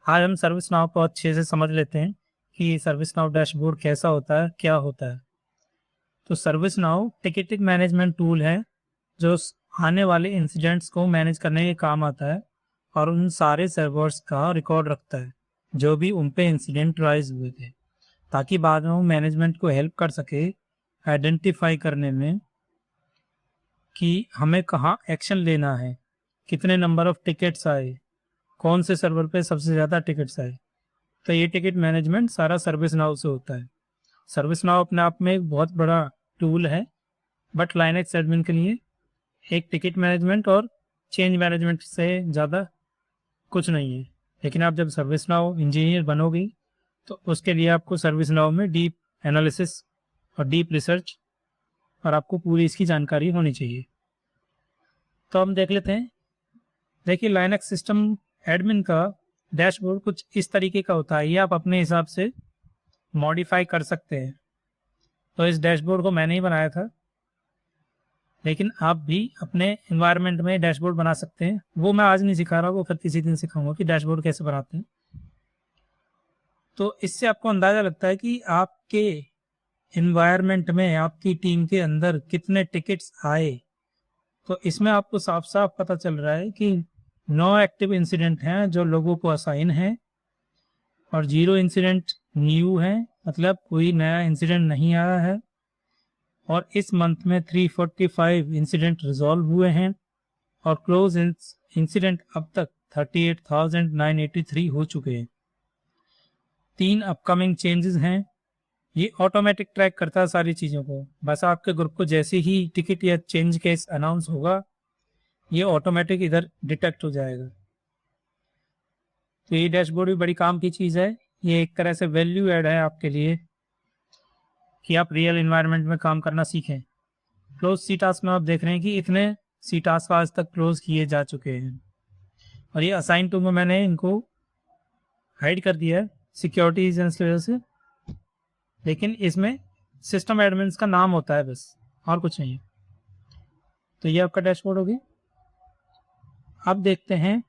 आज हम service now को अच्छे से समझ लेते हैं कि सर्विस नाउ डैशबोर्ड कैसा होता है, क्या होता है। तो service now ticketing management tool है जो आने वाले इंसिडेंट्स को मैनेज करने के काम आता है और उन सारे सर्वर्स का रिकॉर्ड रखता है जो भी उन पे इंसिडेंट राइज हुए थे, ताकि बाद में वो मैनेजमेंट को हेल्प कर सके आइडेंटिफाई करने में कि हमें कहाँ एक्शन लेना है, कितने नंबर ऑफ टिकट्स आए, कौन से सर्वर पे सबसे ज़्यादा टिकट्स आए। तो ये टिकट मैनेजमेंट सारा सर्विस नाउ से होता है। सर्विस नाउ अपने आप में एक बहुत बड़ा टूल है, बट लाइनक्स एडमिन के लिए एक टिकट मैनेजमेंट और चेंज मैनेजमेंट से ज़्यादा कुछ नहीं है। लेकिन आप जब सर्विस नाउ इंजीनियर बनोगे तो उसके लिए आपको सर्विस नाउ में डीप एनालिसिस और डीप रिसर्च और आपको पूरी इसकी जानकारी होनी चाहिए। तो हम देख लेते हैं। देखिए, लाइनक्स सिस्टम एडमिन का डैशबोर्ड कुछ इस तरीके का होता है। ये आप अपने हिसाब से मॉडिफाई कर सकते हैं। तो इस डैशबोर्ड को मैंने ही बनाया था, लेकिन आप भी अपने एनवायरनमेंट में डैशबोर्ड बना सकते हैं। वो मैं आज नहीं सिखा रहा, वो फिर किसी दिन सिखाऊंगा कि डैशबोर्ड कैसे बनाते हैं। तो इससे आपको अंदाज़ा लगता है कि आपके एनवायरनमेंट में आपकी टीम के अंदर कितने टिकट्स आए। तो इसमें आपको साफ साफ पता चल रहा है कि 9 एक्टिव इंसिडेंट हैं जो लोगों को असाइन हैं और 0 इंसिडेंट न्यू है, मतलब कोई नया इंसिडेंट नहीं आया है। और इस मंथ में 345 इंसिडेंट रिजॉल्व हुए हैं और क्लोज इंसिडेंट अब तक 38,983 हो चुके हैं। 3 अपकमिंग चेंजेस हैं। ये ऑटोमेटिक ट्रैक करता है सारी चीज़ों को। बस आपके ग्रुप को जैसे ही टिकट या चेंज केस अनाउंस होगा, ये ऑटोमेटिक इधर डिटेक्ट हो जाएगा। तो ये डैशबोर्ड भी बड़ी काम की चीज़ है। ये एक तरह से वैल्यू ऐड है आपके लिए कि आप रियल इन्वायरमेंट में काम करना सीखें। क्लोज सी टास्क में आप देख रहे हैं कि इतने सी टास्क आज तक क्लोज किए जा चुके हैं। और ये असाइन टू में मैंने इनको हाइड कर दिया है सिक्योरिटी रीजंस की वजह से, लेकिन इसमें सिस्टम एडमिन्स का नाम होता है बस, और कुछ नहीं है। तो ये आपका डैशबोर्ड हो गया। अब देखते हैं,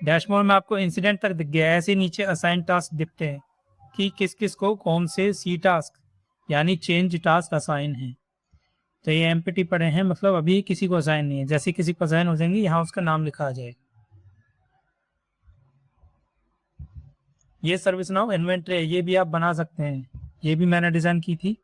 डैशबोर्ड में आपको इंसिडेंट तक दिख गया है। ऐसे नीचे असाइन टास्क दिखते हैं कि किस किस को कौन से सी टास्क यानी चेंज टास्क असाइन है। तो ये एम्प्टी पड़े हैं, मतलब अभी किसी को असाइन नहीं है। जैसे किसी को असाइन हो जाएंगे, यहाँ उसका नाम लिखा आ जाएगा। ये सर्विस नाउ इन्वेंटरी है, ये भी आप बना सकते हैं। ये भी मैंने डिज़ाइन की थी।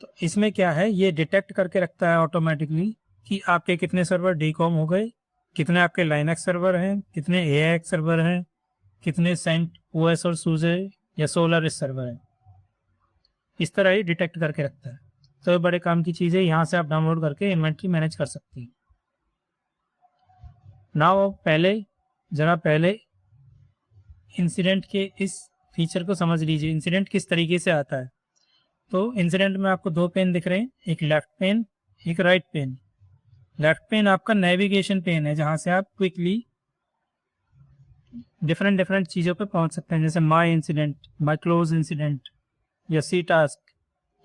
तो इसमें क्या है, ये डिटेक्ट करके रखता है ऑटोमेटिकली कि आपके कितने सर्वर डीकॉम हो गए, कितने आपके लाइनक्स सर्वर हैं, कितने एआईएक्स सर्वर हैं, कितने सेंट ओएस और सूजे या सोलरिस सर्वर हैं। इस तरह ही डिटेक्ट करके रखता है। तो ये बड़े काम की चीज़ है। यहाँ से आप डाउनलोड करके इन्वेंट्री मैनेज कर सकती हैं। नाउ पहले इंसिडेंट के इस फीचर को समझ लीजिए। इंसिडेंट किस तरीके से आता है। तो इंसिडेंट में आपको 2 पेन दिख रहे हैं, एक लेफ्ट पेन, एक राइट पेन। लेफ्ट पेन आपका नेविगेशन पेन है, जहाँ से आप क्विकली डिफरेंट चीज़ों पे पहुँच सकते हैं, जैसे माई इंसिडेंट, माई क्लोज इंसिडेंट या सी टास्क,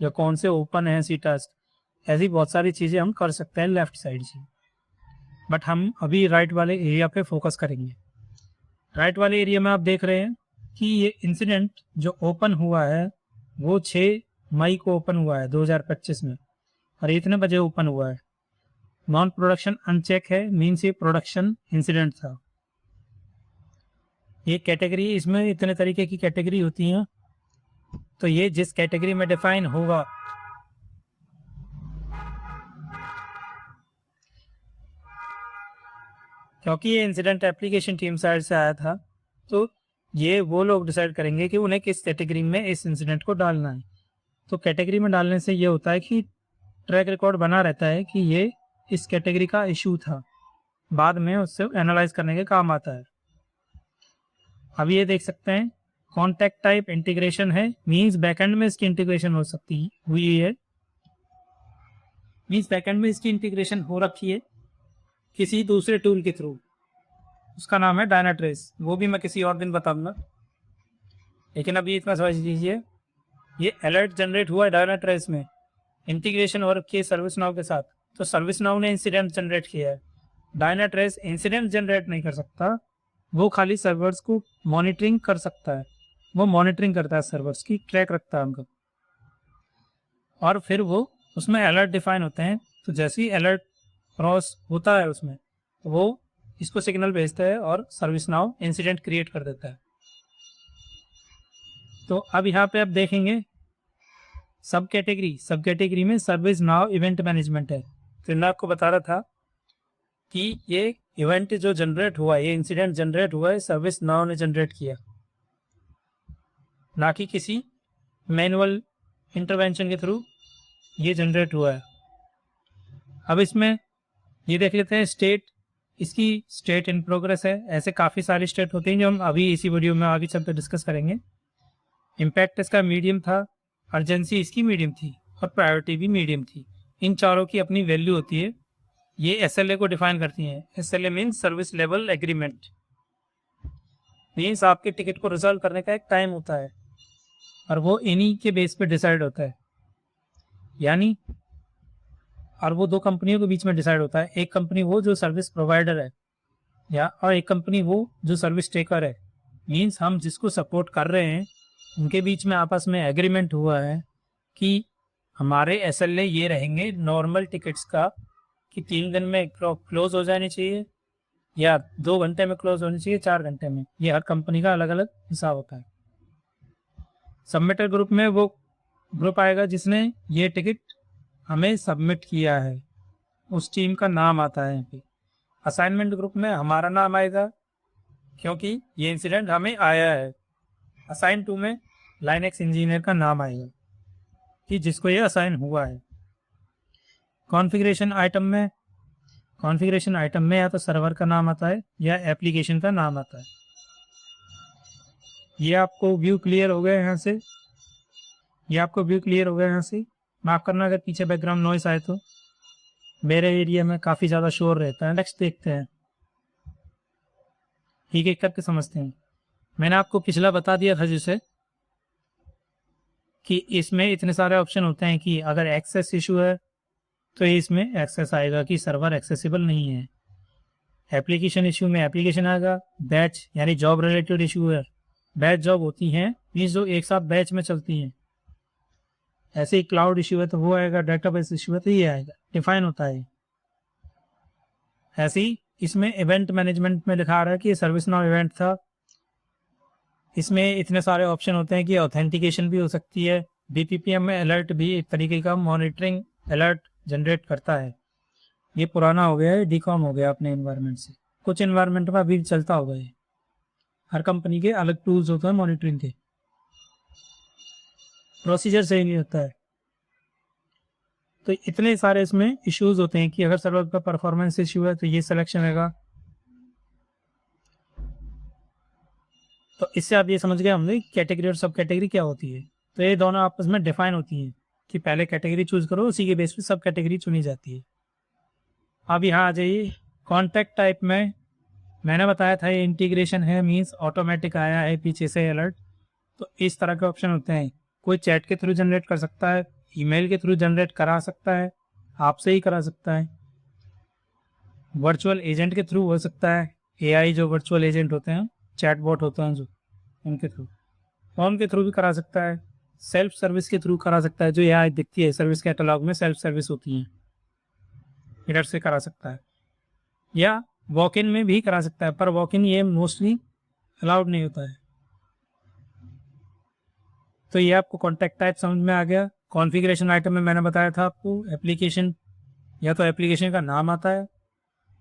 या कौन से ओपन है सी टास्क। ऐसी बहुत सारी चीज़ें हम कर सकते हैं लेफ्ट साइड से। बट हम अभी राइट वाले एरिया पे फोकस करेंगे। राइट वाले एरिया में आप देख रहे हैं कि ये इंसिडेंट जो ओपन हुआ है वो 6 मई को ओपन हुआ है 2025 में, और इतने बजे ओपन हुआ है। नॉन प्रोडक्शन अनचेक है, मीन्स ये प्रोडक्शन इंसिडेंट था। ये कैटेगरी, इसमें इतने तरीके की कैटेगरी होती हैं। तो ये जिस कैटेगरी में डिफाइन होगा, क्योंकि ये इंसिडेंट एप्लीकेशन टीम साइड से आया था, तो ये वो लोग डिसाइड करेंगे कि उन्हें किस कैटेगरी में इस इंसिडेंट को डालना है। तो कैटेगरी में डालने से ये होता है कि ट्रैक रिकॉर्ड बना रहता है कि ये इस कैटेगरी का इशू था, बाद में उससे एनालाइज करने के काम आता है। अब ये देख सकते हैं कॉन्टैक्ट टाइप इंटीग्रेशन है, मीन्स बैकएंड में इसकी इंटीग्रेशन हो सकती हुई है, मीन्स बैकएंड में इसकी इंटीग्रेशन हो रखी है किसी दूसरे टूल के थ्रू। उसका नाम है डायनाट्रेस, वो भी मैं किसी और दिन बताऊंगा। लेकिन अभी इतना समझ लीजिए, ये अलर्ट जनरेट हुआ है डायनाट्रेस में, इंटीग्रेशन हो रखी है सर्विस नाउ के साथ। तो सर्विस नाउ ने इंसिडेंट जनरेट किया है, डायनाट्रेस इंसिडेंट जनरेट नहीं कर सकता, वो खाली सर्वर्स को मॉनिटरिंग कर सकता है, वो मॉनिटरिंग करता है, सर्वर्स की ट्रैक रखता है उनका, और फिर वो उसमें अलर्ट डिफाइन होते हैं। तो जैसे ही अलर्ट क्रॉस होता है उसमें, तो वो इसको सिग्नल भेजता है और सर्विस नाउ इंसिडेंट क्रिएट कर देता है। तो अब यहाँ पे आप देखेंगे सब कैटेगरी में सर्विस नाउ इवेंट मैनेजमेंट है। तो मैं आपको बता रहा था कि ये इवेंट जो जनरेट हुआ, ये इंसिडेंट जनरेट हुआ है, सर्विस नाउ ने जनरेट किया, ना कि किसी मैनुअल इंटरवेंशन के थ्रू ये जनरेट हुआ है। अब इसमें ये देख लेते हैं स्टेट, इसकी स्टेट इन प्रोग्रेस है। ऐसे काफ़ी सारी स्टेट होती हैं जो हम अभी इसी वीडियो में आगे चलकर डिस्कस करेंगे। इम्पैक्ट इसका मीडियम था, अर्जेंसी इसकी मीडियम थी, और प्रायोरिटी भी मीडियम थी। इन चारों की अपनी वैल्यू होती है, ये SLA को डिफाइन करती हैं। SLA means service level agreement, means आपके टिकट को रिजॉल्व करने का एक टाइम होता है, और वो इन्हीं के बेस पे डिसाइड होता है। यानी और वो दो कंपनियों के बीच में डिसाइड होता है, एक कंपनी वो जो सर्विस प्रोवाइडर है, या और एक कंपनी वो जो सर्विस टेकर है। मीन्स हम जिसको सपोर्ट कर रहे हैं उनके बीच में आपस में एग्रीमेंट हुआ है कि हमारे SLA ये रहेंगे नॉर्मल टिकट्स का, कि 3 दिन में क्लोज हो जानी चाहिए, या 2 घंटे में क्लोज होनी चाहिए, 4 घंटे में। ये हर कंपनी का अलग अलग हिसाब होता है। सबमिटर ग्रुप में वो ग्रुप आएगा जिसने ये टिकट हमें सबमिट किया है, उस टीम का नाम आता है यहाँ पे। असाइनमेंट ग्रुप में हमारा नाम आएगा क्योंकि ये इंसिडेंट हमें आया है। असाइन टू में लाइनक्स इंजीनियर का नाम आएगा कि जिसको ये असाइन हुआ है। कॉन्फ़िगरेशन आइटम में या तो सर्वर का नाम आता है या एप्लीकेशन का नाम आता है। ये आपको व्यू क्लियर हो गया यहाँ से, माफ़ करना अगर पीछे बैकग्राउंड नॉइस आए तो, मेरे एरिया में काफ़ी ज़्यादा शोर रहता है। नेक्स्ट देखते हैं, ठीक है, करके समझते हैं। मैंने आपको पिछला बता दिया था जैसे कि इसमें इतने सारे ऑप्शन होते हैं कि अगर एक्सेस इशू है तो इसमें एक्सेस आएगा कि सर्वर एक्सेसिबल नहीं है। एप्लीकेशन इशू में एप्लीकेशन आएगा। बैच यानी जॉब रिलेटेड इशू है, बैच जॉब होती हैं मीन्स जो एक साथ बैच में चलती हैं। ऐसे ही क्लाउड इशू है तो वो आएगा, डेटाबेस इशू है तो ये आएगा, डिफाइन होता है। ऐसे ही इसमें इवेंट मैनेजमेंट में लिखा रहा है कि ये सर्विस नाउ इवेंट था। इसमें इतने सारे ऑप्शन होते हैं कि ऑथेंटिकेशन भी हो सकती है। BPPM में अलर्ट भी एक तरीके का मॉनिटरिंग अलर्ट जनरेट करता है। ये पुराना हो गया है, डीकॉम हो गया अपने इन्वायरमेंट से। कुछ इन्वायरमेंट में अभी चलता होगा ये। हर कंपनी के अलग टूल्स होते हैं मॉनिटरिंग के, प्रोसीजर सही नहीं होता है। तो इतने सारे इसमें इश्यूज होते हैं कि अगर सर्वर का परफॉर्मेंस इश्यू है तो ये सिलेक्शन रहेगा। तो इससे आप ये समझ गए हमने कैटेगरी और सब कैटेगरी क्या होती है। तो ये दोनों आपस में डिफाइन होती हैं कि पहले कैटेगरी चूज करो, उसी के बेस पे सब कैटेगरी चुनी जाती है। अब यहाँ आ जाइए कॉन्टैक्ट टाइप में। मैंने बताया था ये इंटीग्रेशन है, मीन्स ऑटोमेटिक आया है पीछे से अलर्ट। तो इस तरह के ऑप्शन होते हैं। कोई चैट के थ्रू जनरेट कर सकता है, ईमेल के थ्रू जनरेट करा सकता है, आपसे ही करा सकता है, वर्चुअल एजेंट के थ्रू हो सकता है। AI जो वर्चुअल एजेंट होते हैं, चैटबॉट होते हैं जो, उनके थ्रू, फॉर्म के थ्रू भी करा सकता है, सेल्फ सर्विस के थ्रू करा सकता है। जो यहाँ दिखती है सर्विस कैटलॉग में सेल्फ सर्विस होती हैं, इधर से करा सकता है, या वॉक इन में भी करा सकता है। पर वॉक इन ये मोस्टली अलाउड नहीं होता है। तो ये आपको कॉन्टैक्ट टाइप समझ में आ गया। कॉन्फ़िगरेशन आइटम में मैंने बताया था आपको एप्लीकेशन, या तो एप्लीकेशन का नाम आता है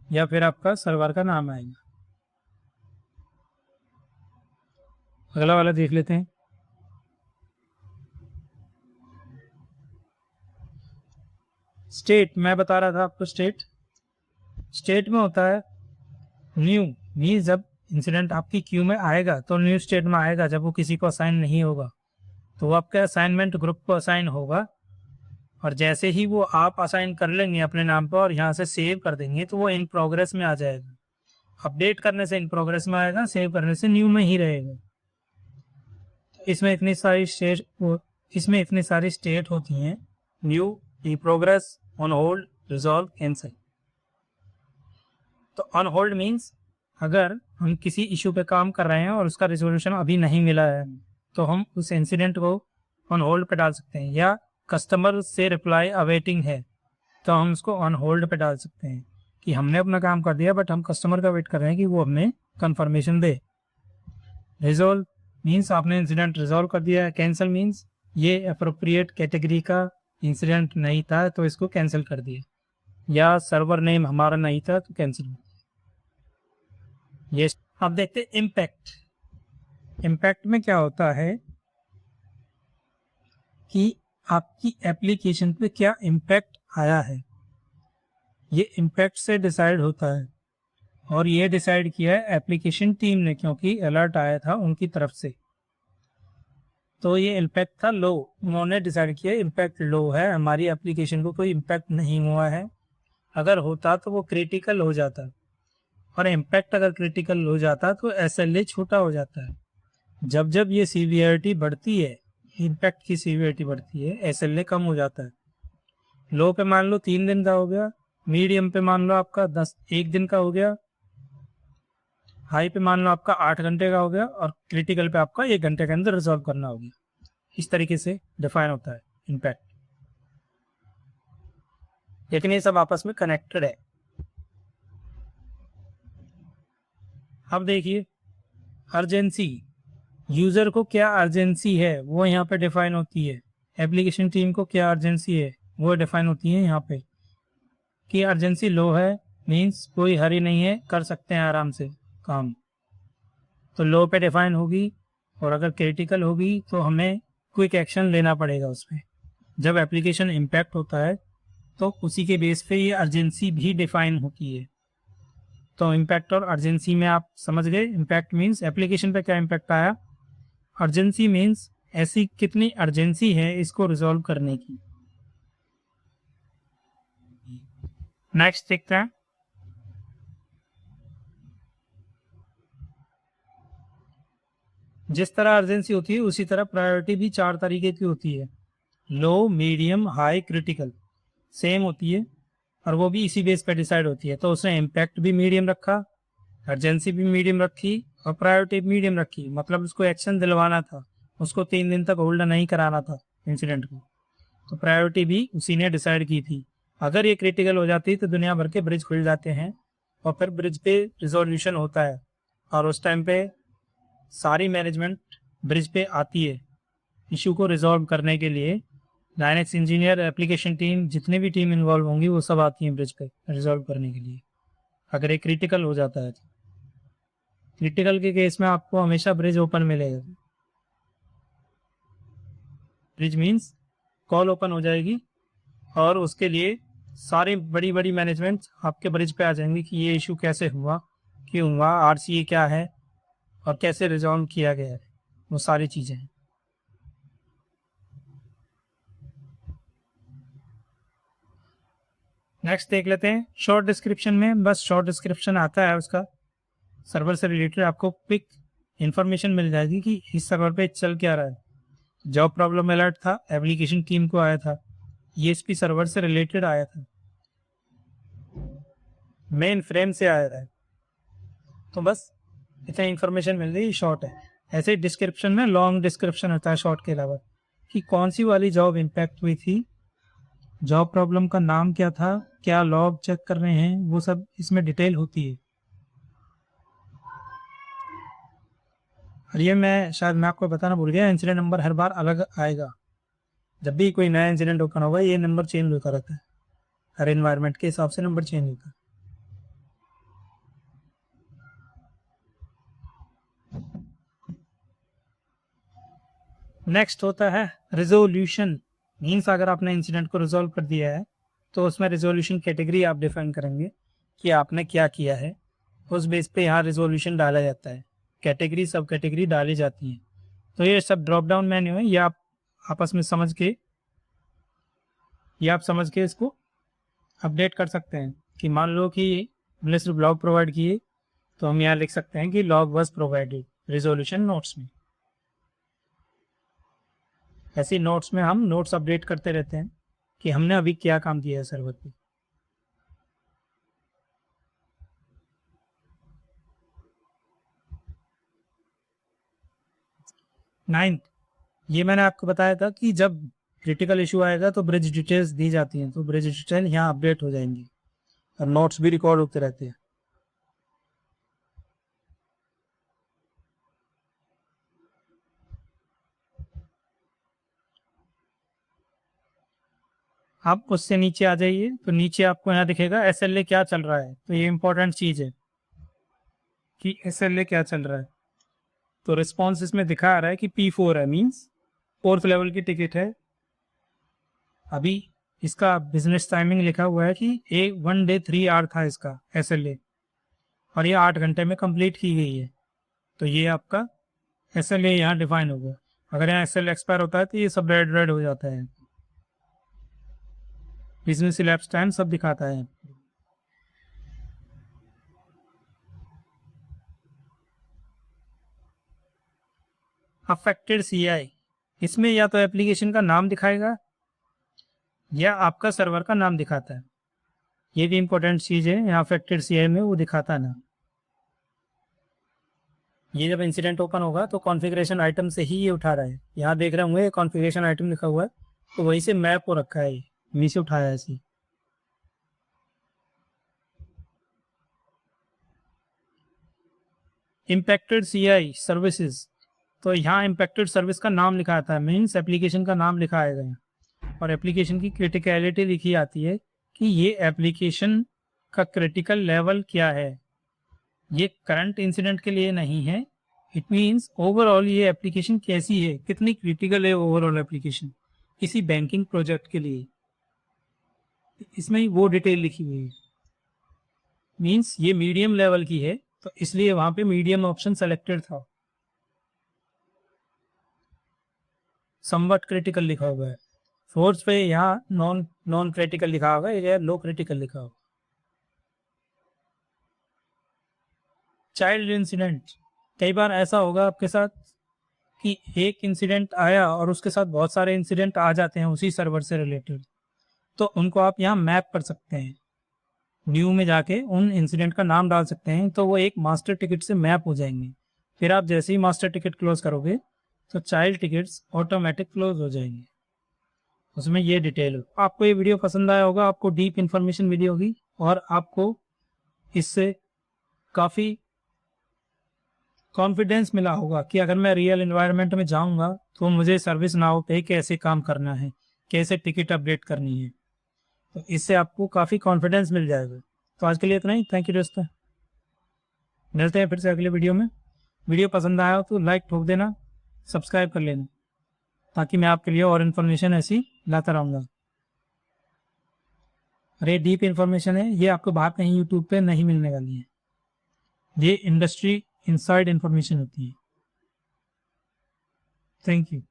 या फिर आपका सर्वर का नाम आएगा। अगला वाला देख लेते हैं। स्टेट, मैं बता रहा था आपको स्टेट में होता है न्यू, मीन्स जब इंसिडेंट आपकी क्यू में आएगा तो न्यू स्टेट में आएगा। जब वो किसी को असाइन नहीं होगा तो वो आपके असाइनमेंट ग्रुप को असाइन होगा, और जैसे ही वो आप असाइन कर लेंगे अपने नाम पर और यहाँ से सेव कर देंगे तो वो इन प्रोग्रेस में आ जाएगा। अपडेट करने से इन प्रोग्रेस में आएगा, सेव करने से न्यू में ही रहेगा। इसमें इतनी सारी स्टेट होती हैं, new, in progress, on hold, resolve, cancel. तो ऑन होल्ड मीन्स अगर हम किसी इशू पे काम कर रहे हैं और उसका रिजोल्यूशन अभी नहीं मिला है तो हम उस इंसिडेंट को ऑन होल्ड पे डाल सकते हैं, या कस्टमर से रिप्लाई अवेटिंग है तो हम उसको ऑन होल्ड पे डाल सकते हैं कि हमने अपना काम कर दिया बट हम कस्टमर का वेट कर रहे हैं कि वो हमें कंफर्मेशन दे। रिजोल्व मीन्स आपने इंसिडेंट रिजोल्व कर दिया है। कैंसिल मीन्स ये अप्रोप्रिएट कैटेगरी का इंसिडेंट नहीं था तो इसको कैंसिल कर दिया, या सर्वर नेम हमारा नहीं था तो कैंसिल। ये अब देखते हैं इम्पैक्ट। इम्पैक्ट में क्या होता है कि आपकी एप्लीकेशन पे क्या इम्पैक्ट आया है, ये इम्पैक्ट से डिसाइड होता है। और ये डिसाइड किया है एप्लीकेशन टीम ने, क्योंकि अलर्ट आया था उनकी तरफ से। तो ये इम्पैक्ट था लो, उन्होंने डिसाइड किया इम्पैक्ट लो है, हमारी एप्लीकेशन को कोई इम्पैक्ट नहीं हुआ है। अगर होता तो वो क्रिटिकल हो जाता, और इम्पैक्ट अगर क्रिटिकल हो जाता तो SLA छोटा हो जाता है। जब जब ये सीवियरिटी बढ़ती है, इम्पैक्ट की सीवियरिटी बढ़ती है, SLA कम हो जाता है। लो पे मान लो 3 दिन का हो गया, मीडियम पे मान लो आपका 1 दिन का हो गया, हाई पे मान लो आपका 8 घंटे का हो गया, और क्रिटिकल पे आपका 1 घंटे के अंदर रिजॉल्व करना हो गया। इस तरीके से डिफाइन होता है इम्पैक्ट, लेकिन ये सब आपस में कनेक्टेड है। अब देखिए अर्जेंसी, यूजर को क्या अर्जेंसी है वो यहाँ पे डिफाइन होती है। एप्लीकेशन टीम को क्या अर्जेंसी है वो डिफाइन होती है यहाँ पे, कि अर्जेंसी लो है मीन्स कोई हरी नहीं है, कर सकते हैं आराम से काम, तो लो पे डिफाइन होगी। और अगर क्रिटिकल होगी तो हमें क्विक एक्शन लेना पड़ेगा उस पर। जब एप्लीकेशन इम्पैक्ट होता है तो उसी के बेस पे ये अर्जेंसी भी डिफाइन होती है। तो इम्पैक्ट और अर्जेंसी में आप समझ गए। इम्पैक्ट मीन्स एप्लीकेशन पे क्या इम्पैक्ट आया, अर्जेंसी मीन्स ऐसी कितनी अर्जेंसी है इसको रिजॉल्व करने की। नेक्स्ट देखते हैं, जिस तरह अर्जेंसी होती है उसी तरह प्रायोरिटी भी 4 तरीके की होती है, लो, मीडियम, हाई, क्रिटिकल, सेम होती है, और वो भी इसी बेस पर डिसाइड होती है। तो उसने इम्पैक्ट भी मीडियम रखा, अर्जेंसी भी मीडियम रखी, और प्रायोरिटी भी मीडियम रखी। मतलब उसको एक्शन दिलवाना था, उसको 3 दिन तक होल्ड नहीं कराना था इंसिडेंट को, तो प्रायोरिटी भी उसी ने डिसाइड की थी। अगर ये क्रिटिकल हो जाती तो दुनिया भर के ब्रिज खुल जाते हैं, और फिर ब्रिज पे रिजोल्यूशन होता है, और उस टाइम पे सारी मैनेजमेंट ब्रिज पे आती है इशू को रिजॉल्व करने के लिए। लाइनक्स इंजीनियर, एप्लीकेशन टीम, जितने भी टीम इन्वॉल्व होंगी वो सब आती हैं ब्रिज पे रिजॉल्व करने के लिए, अगर ये क्रिटिकल हो जाता है तो। क्रिटिकल के केस में आपको हमेशा ब्रिज ओपन मिलेगा। ब्रिज मीन्स कॉल ओपन हो जाएगी, और उसके लिए सारी बड़ी बड़ी मैनेजमेंट आपके ब्रिज पे आ जाएंगी कि ये इशू कैसे हुआ, क्यों हुआ, RCA क्या है, और कैसे रिजॉल्व किया गया है, वो सारी चीज़ें हैं। नेक्स्ट देख लेते हैं शॉर्ट डिस्क्रिप्शन में। बस शॉर्ट डिस्क्रिप्शन आता है उसका, सर्वर से रिलेटेड आपको क्विक इन्फॉर्मेशन मिल जाएगी कि इस सर्वर पे चल क्या रहा है। जॉब प्रॉब्लम अलर्ट था, एप्लीकेशन टीम को आया था, ESP सर्वर से रिलेटेड आया था, मेन फ्रेम से आया था। तो बस इतना इन्फॉर्मेशन मिल रही, शॉर्ट है। ऐसे ही डिस्क्रिप्शन में लॉन्ग डिस्क्रिप्शन होता है शॉर्ट के अलावा, कि कौन सी वाली जॉब इम्पैक्ट हुई थी, जॉब प्रॉब्लम का नाम क्या था, क्या लॉग चेक कर रहे हैं, वो सब इसमें डिटेल होती है। और ये मैं आपको बताना भूल गया, इंसिडेंट नंबर हर बार अलग आएगा। जब भी कोई नया इंसिडेंट ओपन होगा ये नंबर चेंज होता रहता है, हर एनवायरनमेंट के हिसाब से नंबर चेंज होता है। नेक्स्ट होता है रिजोल्यूशन। मीन्स अगर आपने इंसिडेंट को रिजोल्व कर दिया है तो उसमें रिजोल्यूशन कैटेगरी आप डिफाइन करेंगे कि आपने क्या किया है, उस बेस पे यहाँ रिजोल्यूशन डाला जाता है, कैटेगरी सब कैटेगरी डाली जाती है। तो ये सब ड्रॉप डाउन मेन्यू है, ये आप आपस में समझ के, ये आप समझ के इसको अपडेट कर सकते हैं। कि मान लो कि हमने सिर्फ लॉग प्रोवाइड किए तो हम यहाँ लिख सकते हैं कि log was provided resolution notes में। ऐसे नोट्स में हम नोट्स अपडेट करते रहते हैं कि हमने अभी क्या काम किया है सर्वर पे। नाइन्थ, ये मैंने आपको बताया था कि जब क्रिटिकल इशू आएगा तो ब्रिज डिटेल्स दी जाती हैं, तो ब्रिज डिटेल यहाँ अपडेट हो जाएंगी और नोट्स भी रिकॉर्ड होते रहते हैं। आप उससे नीचे आ जाइए, तो नीचे आपको यहाँ दिखेगा SLA क्या चल रहा है। तो ये इंपॉर्टेंट चीज़ है कि SLA क्या चल रहा है। तो रिस्पॉन्स इसमें दिखा रहा है कि P4 है, मीन्स 4th लेवल की टिकट है। अभी इसका बिजनेस टाइमिंग लिखा हुआ है कि 1 day 3 hour था इसका SLA, और ये 8 घंटे में कंप्लीट की गई है। तो ये आपका SLA यहाँ डिफाइन हो गया। अगर यहाँ SLA एक्सपायर होता है तो ये सब रेड रेड हो जाता है। बिजनेस इलैप्स टाइम सब दिखाता है। अफेक्टेड CI, इसमें या तो एप्लीकेशन का नाम दिखाएगा या आपका सर्वर का नाम दिखाता है। ये भी इंपॉर्टेंट चीज़ है, यहाँ अफेक्टेड CI में वो दिखाता है ना। ये जब इंसिडेंट ओपन होगा तो कॉन्फ़िगरेशन आइटम से ही ये उठा रहा है। यहाँ देख रहे होंगे कॉन्फ़िगरेशन आइटम लिखा हुआ है, तो वहीं से मैप हो रखा है, वहीं से उठाया है ऐसे। इम्पैक्टेड CI सर्विसेज, तो यहाँ इम्पैक्टेड सर्विस का नाम लिखा आता है, मीन्स एप्लीकेशन का नाम लिखा आएगा यहाँ, और एप्लीकेशन की क्रिटिकलिटी लिखी आती है कि ये एप्लीकेशन का क्रिटिकल लेवल क्या है। ये करंट इंसिडेंट के लिए नहीं है, इट मीन्स ओवरऑल ये एप्लीकेशन कैसी है, कितनी क्रिटिकल है ओवरऑल एप्लीकेशन किसी बैंकिंग प्रोजेक्ट के लिए। इसमें वो डिटेल लिखी हुई है। मीन्स ये मीडियम लेवल की है, तो इसलिए वहां पे मीडियम ऑप्शन सेलेक्टेड था। समवट क्रिटिकल लिखा हुआ है, फोर्स पे यहाँ नॉन नॉन क्रिटिकल लिखा होगा या लो क्रिटिकल लिखा होगा। चाइल्ड इंसिडेंट, कई बार ऐसा होगा आपके साथ कि एक इंसिडेंट आया और उसके साथ बहुत सारे इंसिडेंट आ जाते हैं उसी सर्वर से रिलेटेड, तो उनको आप यहाँ मैप कर सकते हैं। न्यू में जाके उन इंसिडेंट का नाम डाल सकते हैं, तो वो एक मास्टर टिकट से मैप हो जाएंगे। फिर आप जैसे ही मास्टर टिकट क्लोज करोगे तो चाइल्ड टिकट्स ऑटोमेटिक क्लोज हो जाएंगे। उसमें ये डिटेल हो। आपको ये वीडियो पसंद आया होगा, आपको डीप इन्फॉर्मेशन मिली होगी, और आपको इससे काफ़ी कॉन्फिडेंस मिला होगा कि अगर मैं रियल एनवायरनमेंट में जाऊंगा तो मुझे सर्विस नाउ पे कैसे काम करना है, कैसे टिकट अपडेट करनी है। तो इससे आपको काफ़ी कॉन्फिडेंस मिल जाएगा। तो आज के लिए इतना ही। थैंक यू दोस्तों, मिलते हैं फिर से अगले वीडियो में। वीडियो पसंद आया हो तो लाइक ठोक देना, सब्सक्राइब कर लेना, ताकि मैं आपके लिए और इन्फॉर्मेशन ऐसी लाता रहूँगा। अरे डीप इन्फॉर्मेशन है ये, आपको बाहर कहीं यूट्यूब पे नहीं मिलने वाली है। ये इंडस्ट्री इनसाइड इन्फॉर्मेशन होती है। Thank you.